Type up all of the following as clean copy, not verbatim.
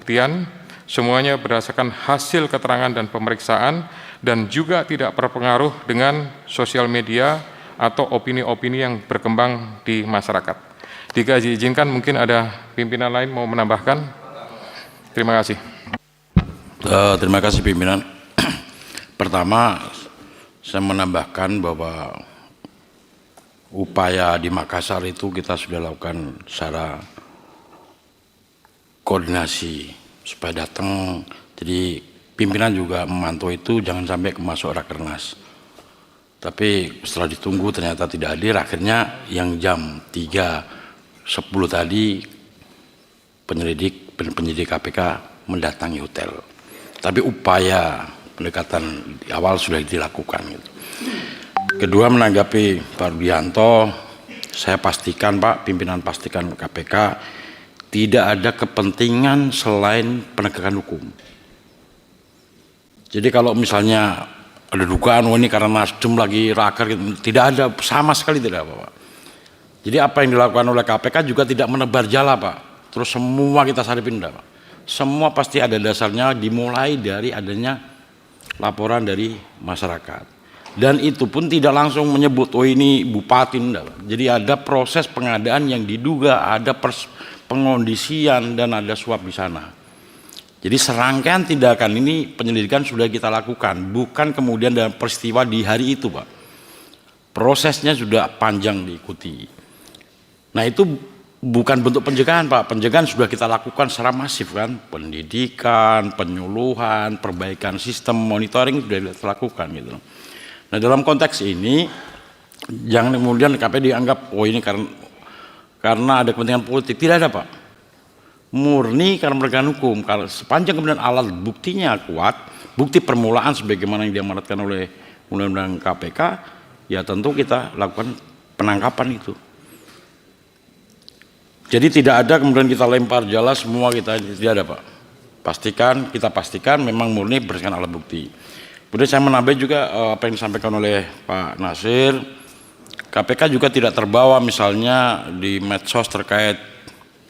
pembuktian, semuanya berdasarkan hasil keterangan dan pemeriksaan, dan juga tidak berpengaruh dengan sosial media atau opini-opini yang berkembang di masyarakat. Jika diizinkan, mungkin ada pimpinan lain mau menambahkan. Terima kasih. Terima kasih pimpinan. Pertama, saya menambahkan bahwa upaya di Makassar itu kita sudah lakukan secara koordinasi supaya datang. Jadi pimpinan juga memantau itu, jangan sampai masuk rakernas. Tapi setelah ditunggu ternyata tidak hadir. Akhirnya yang jam 3.10 tadi penyidik KPK mendatangi hotel. Tapi upaya pendekatan di awal sudah dilakukan. Gitu. Kedua, menanggapi Pak Rudianto, saya pastikan Pak, pimpinan pastikan KPK tidak ada kepentingan selain penegakan hukum. Jadi kalau misalnya ada dugaan, oh ini karena Nasdem lagi raker, gitu, tidak ada, sama sekali tidak Pak. Jadi apa yang dilakukan oleh KPK juga tidak menebar jala Pak. Terus semua kita saripin Pak. Semua pasti ada dasarnya, dimulai dari adanya laporan dari masyarakat. Dan itu pun tidak langsung menyebut, oh ini bupati, enggak. Jadi ada proses pengadaan yang diduga ada pengondisian dan ada suap di sana. Jadi serangkaian tindakan ini penyelidikan sudah kita lakukan, bukan kemudian dalam peristiwa di hari itu Pak. Prosesnya sudah panjang diikuti. Nah itu bukan bentuk pencegahan Pak, pencegahan sudah kita lakukan secara masif kan, pendidikan, penyuluhan, perbaikan sistem monitoring sudah kita lakukan gitu. Nah dalam konteks ini jangan kemudian KPK dianggap oh ini karena ada kepentingan politik, tidak ada Pak. Murni karena penegakan hukum. Kalau sepanjang kemudian alat buktinya kuat, bukti permulaan sebagaimana yang diamanatkan oleh Undang-Undang KPK, ya tentu kita lakukan penangkapan itu. Jadi tidak ada kemudian kita lempar jala semua, kita tidak ada Pak. Kita pastikan memang murni berdasarkan alat bukti. Kemudian saya menambah juga apa yang disampaikan oleh Pak Nasir, KPK juga tidak terbawa misalnya di medsos terkait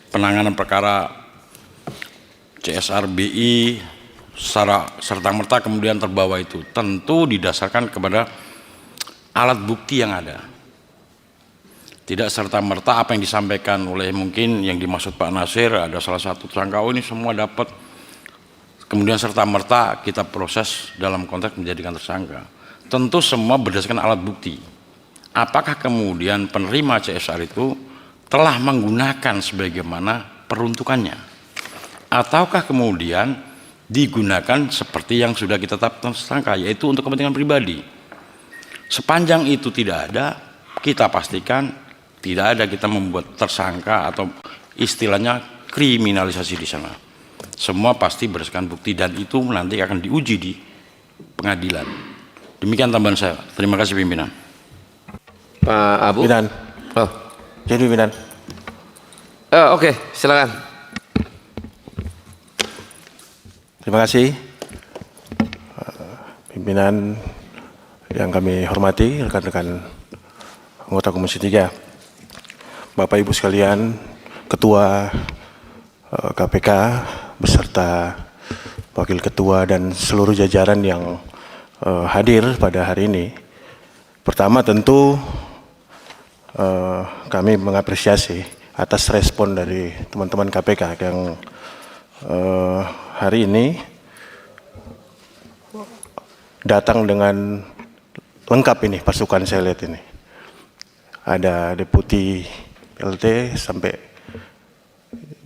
penanganan perkara CSR BI secara serta-merta kemudian terbawa itu. Tentu didasarkan kepada alat bukti yang ada. Tidak serta-merta apa yang disampaikan oleh mungkin yang dimaksud Pak Nasir, ada salah satu tersangka, oh ini semua dapat, kemudian serta-merta kita proses dalam konteks menjadikan tersangka. Tentu semua berdasarkan alat bukti. Apakah kemudian penerima CSR itu telah menggunakan sebagaimana peruntukannya? Ataukah kemudian digunakan seperti yang sudah kita tetapkan tersangka, yaitu untuk kepentingan pribadi? Sepanjang itu tidak ada, kita pastikan tidak ada kita membuat tersangka atau istilahnya kriminalisasi di sana. Semua pasti berdasarkan bukti dan itu nanti akan diuji di pengadilan. Demikian tambahan saya. Terima kasih pimpinan. Pak Abu. Pimpinan. Oh. Jadi pimpinan. Oke, silakan. Terima kasih. Pimpinan yang kami hormati, rekan-rekan anggota Komisi 3. Bapak Ibu sekalian, Ketua KPK beserta Wakil Ketua dan seluruh jajaran yang hadir pada hari ini. Pertama tentu kami mengapresiasi atas respon dari teman-teman KPK yang hari ini datang dengan lengkap ini pasukan, saya lihat ini. Ada Deputi PLT sampai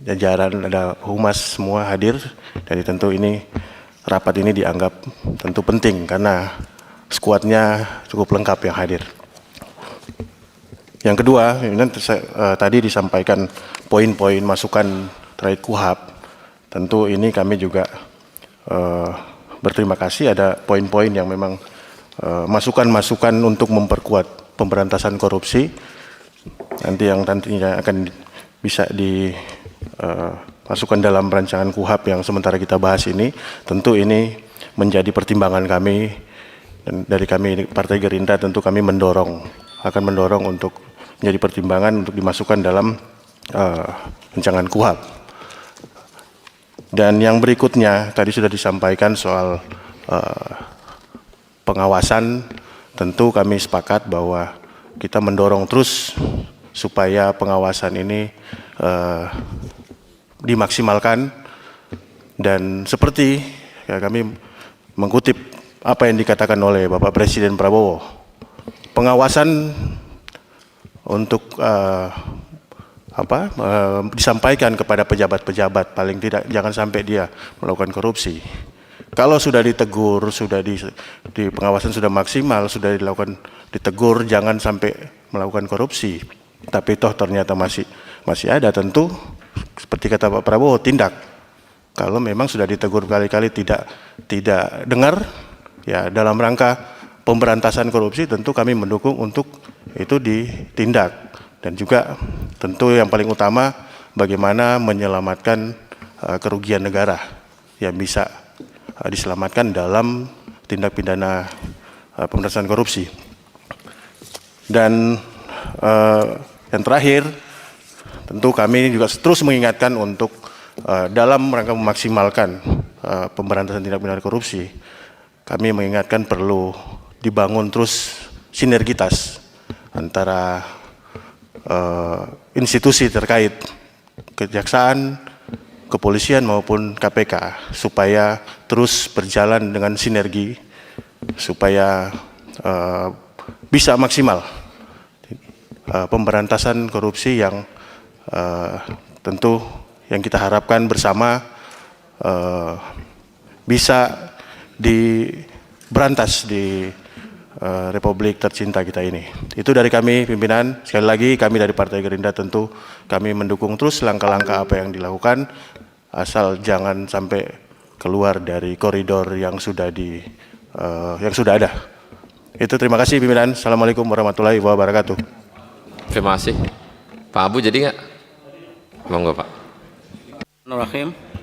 jajaran, ada humas semua hadir. Jadi tentu ini rapat ini dianggap tentu penting karena skuadnya cukup lengkap yang hadir. Yang kedua, tadi disampaikan poin-poin masukan terkait KUHP. Tentu ini kami juga berterima kasih ada poin-poin yang memang masukan-masukan untuk memperkuat pemberantasan korupsi. Nanti yang nantinya akan bisa dimasukkan dalam rancangan KUHP yang sementara kita bahas ini. Tentu ini menjadi pertimbangan kami, dan dari kami Partai Gerindra tentu kami akan mendorong untuk menjadi pertimbangan untuk dimasukkan dalam rancangan KUHP. Dan yang berikutnya tadi sudah disampaikan soal pengawasan. Tentu kami sepakat bahwa kita mendorong terus supaya pengawasan ini dimaksimalkan, dan seperti ya, kami mengutip apa yang dikatakan oleh Bapak Presiden Prabowo, pengawasan untuk disampaikan kepada pejabat-pejabat, paling tidak jangan sampai dia melakukan korupsi. Kalau sudah ditegur, sudah di pengawasan sudah maksimal, sudah ditegur, jangan sampai melakukan korupsi. Tapi toh ternyata masih ada, tentu seperti kata Pak Prabowo, tindak. Kalau memang sudah ditegur kali-kali tidak dengar, ya dalam rangka pemberantasan korupsi tentu kami mendukung untuk itu ditindak. Dan juga tentu yang paling utama bagaimana menyelamatkan kerugian negara yang bisa diselamatkan dalam tindak pidana pemberantasan korupsi. Dan yang terakhir, tentu kami juga terus mengingatkan untuk dalam rangka memaksimalkan pemberantasan tindak pidana korupsi, kami mengingatkan perlu dibangun terus sinergitas antara institusi terkait, kejaksaan, kepolisian maupun KPK, supaya terus berjalan dengan sinergi, supaya bisa maksimal pemberantasan korupsi yang tentu yang kita harapkan bersama bisa diberantas di Republik tercinta kita ini. Itu dari kami pimpinan. Sekali lagi kami dari Partai Gerindra tentu kami mendukung terus langkah-langkah apa yang dilakukan, asal jangan sampai keluar dari koridor yang sudah ada. Itu, terima kasih pimpinan. Assalamualaikum warahmatullahi wabarakatuh. Terima kasih. Pak Abu jadi nggak? Monggo Pak. Bismillahirrahmanirrahim.